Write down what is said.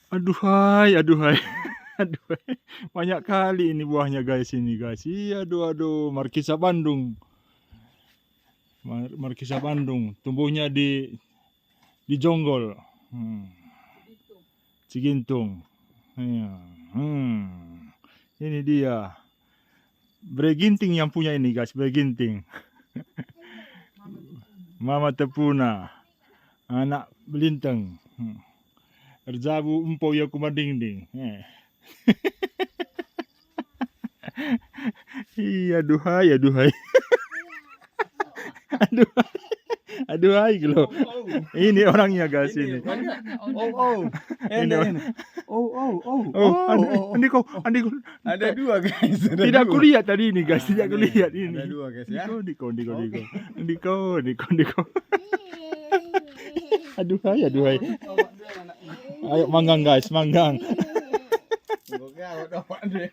Aduhai, aduhai, aduhai. Banyak kali ini buahnya guys ini guys. Iya, aduh, Markisa Bandung. Markisa Bandung. Tumbuhnya di Jonggol. Cigintung. Iya. Ini dia. Breginting yang punya ini guys, Breginting. Mama Tepuna. Anak belintang. Erzabu empo ya kumadingding. Iya, aduhai, aduhai. Aduhai, aduhai gitu. Ini orangnya guys ini. Ini orang. Andi kau. Ada dua guys. Tidak kulihat tadi ini guys, tidak kulihat ini. Ada dua guys ya. Diko. Aduhai. Ayo manggang guys, manggang. Oke, awak dapat deh.